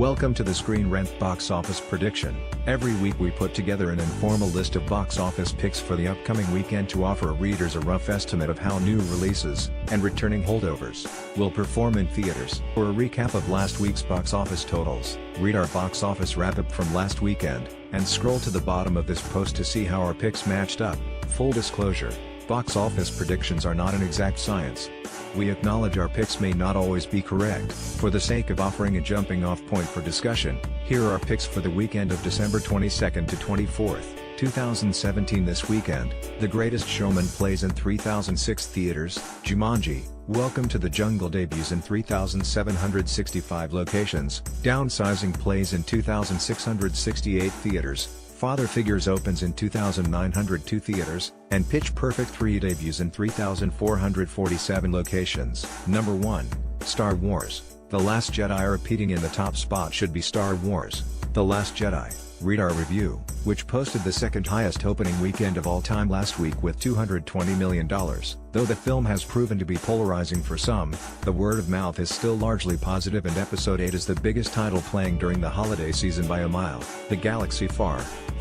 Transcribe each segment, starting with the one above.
Welcome to the Screen Rant Box Office Prediction. Every week we put together an informal list of box office picks for the upcoming weekend to offer readers a rough estimate of how new releases and returning holdovers will perform in theaters. For a recap of last week's box office totals, read our box office wrap-up from last weekend, and scroll to the bottom of this post to see how our picks matched up. Full disclosure, box office predictions are not an exact science. We acknowledge our picks may not always be correct. For the sake of offering a jumping-off point for discussion, here are our picks for the weekend of December 22nd to 24th, 2017. This weekend, The Greatest Showman plays in 3,006 theaters, Jumanji, Welcome to the Jungle debuts in 3,765 locations, Downsizing plays in 2,668 theaters, Father Figures opens in 2,902 theaters, and Pitch Perfect 3 debuts in 3,447 locations. Number 1, Star Wars: The Last Jedi. Repeating in the top spot should be Star Wars: The Last Jedi. Read our review, which posted the second highest opening weekend of all time last week with $220 million. Though the film has proven to be polarizing for some, the word of mouth is still largely positive, and Episode 8 is the biggest title playing during the holiday season by a mile. The galaxy far,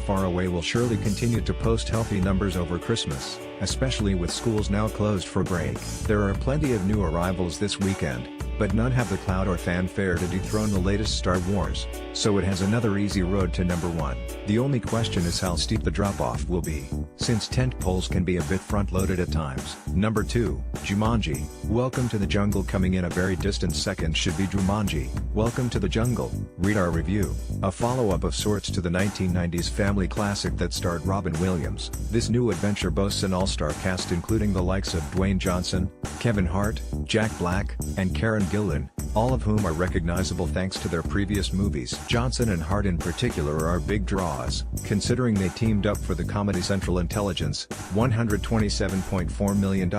far away will surely continue to post healthy numbers over Christmas, especially with schools now closed for break. There are plenty of new arrivals this weekend, but none have the clout or fanfare to dethrone the latest Star Wars, so it has another easy road to number 1. The only question is how steep the drop-off will be, since tent poles can be a bit front-loaded at times. Number 2, Jumanji, Welcome to the Jungle. Coming in a very distant second should be Jumanji, Welcome to the Jungle. Read our review, a follow-up of sorts to the 1990s family classic that starred Robin Williams. This new adventure boasts an all-star cast including the likes of Dwayne Johnson, Kevin Hart, Jack Black, and Karen Gillan, all of whom are recognizable thanks to their previous movies. Johnson and Hart in particular are big draws, considering they teamed up for the comedy Central Intelligence, $127.4 million,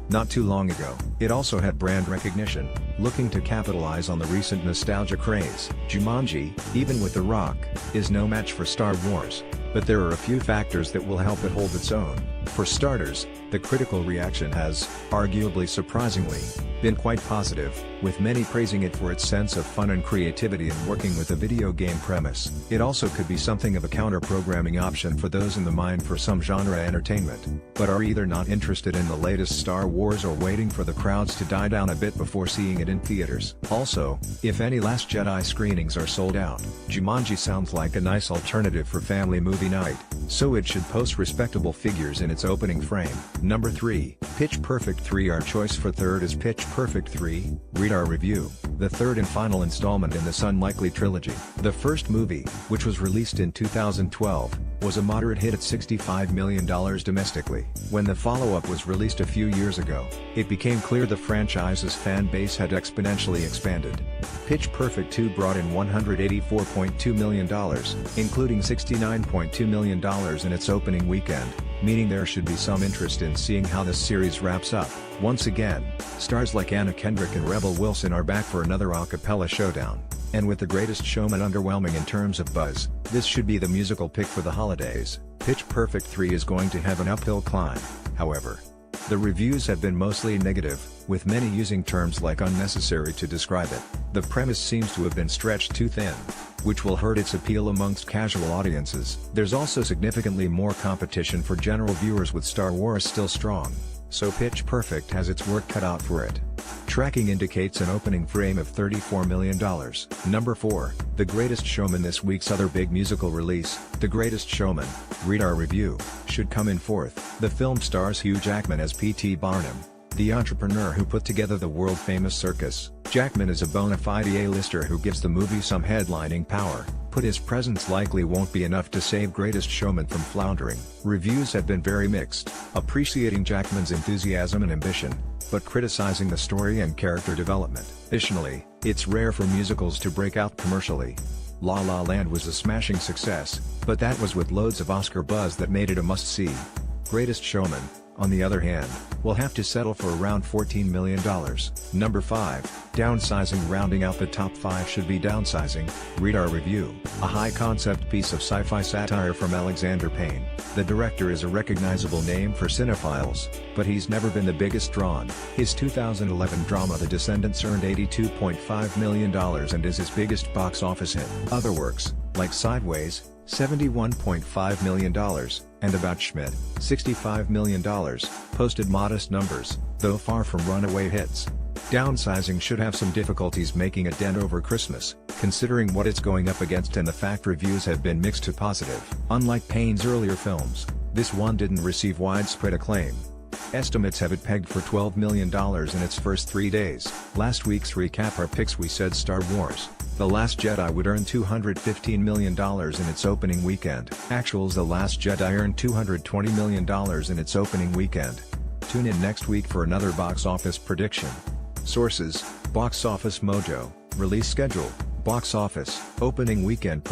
not too long ago. It also had brand recognition, looking to capitalize on the recent nostalgia craze. Jumanji, even with The Rock, is no match for Star Wars, but there are a few factors that will help it hold its own. For starters, the critical reaction has, arguably surprisingly, been quite positive, with many praising it for its sense of fun and creativity in working with a video game premise. It also could be something of a counter-programming option for those in the mind for some genre entertainment, but are either not interested in the latest Star Wars or waiting for the crowds to die down a bit before seeing it in theaters. Also, if any Last Jedi screenings are sold out, Jumanji sounds like a nice alternative for family movie night, so it should post respectable figures in its opening frame. Number 3, Pitch Perfect 3. Our choice for third is Pitch Perfect 3. Read our review, the third and final installment in this unlikely trilogy. The first movie, which was released in 2012, was a moderate hit at $65 million domestically. When the follow-up was released a few years ago, it became clear the franchise's fan base had exponentially expanded. Pitch Perfect 2 brought in $184.2 million, including $69.2 million in its opening weekend, meaning there should be some interest in seeing how this series wraps up. Once again, stars like Anna Kendrick and Rebel Wilson are back for another a cappella showdown, and with The Greatest Showman underwhelming in terms of buzz, this should be the musical pick for the holidays. Pitch Perfect 3 is going to have an uphill climb, however. The reviews have been mostly negative, with many using terms like unnecessary to describe it. The premise seems to have been stretched too thin, which will hurt its appeal amongst casual audiences. There's also significantly more competition for general viewers, with Star Wars still strong, so Pitch Perfect has its work cut out for it. Tracking indicates an opening frame of $34 million. Number 4, The Greatest Showman. This week's other big musical release, The Greatest Showman, read our review, should come in fourth. The film stars Hugh Jackman as P.T. Barnum, the entrepreneur who put together the world-famous circus. Jackman is a bona fide A-lister who gives the movie some headlining power, but his presence likely won't be enough to save Greatest Showman from floundering. Reviews have been very mixed, appreciating Jackman's enthusiasm and ambition, but criticizing the story and character development. Additionally, it's rare for musicals to break out commercially. La La Land was a smashing success, but that was with loads of Oscar buzz that made it a must-see. Greatest Showman, on the other hand, will have to settle for around $14 million. Number 5, downsizing. Rounding out the top 5 should be Downsizing. Read our review, a high-concept piece of sci-fi satire from Alexander Payne. The director is a recognizable name for cinephiles, but he's never been the biggest draw. His 2011 drama The Descendants earned $82.5 million and is his biggest box office hit. Other works, like Sideways, $71.5 million, and About Schmidt, $65 million, posted modest numbers, though far from runaway hits. Downsizing should have some difficulties making a dent over Christmas, considering what it's going up against and the fact reviews have been mixed to positive. Unlike Payne's earlier films, this one didn't receive widespread acclaim. Estimates have it pegged for $12 million in its first 3 days. Last week's recap our picks: we said Star Wars: The Last Jedi would earn $215 million in its opening weekend. Actuals: The Last Jedi earned $220 million in its opening weekend. Tune in next week for another box office prediction. Sources: Box Office Mojo. Release schedule: box office, opening weekend.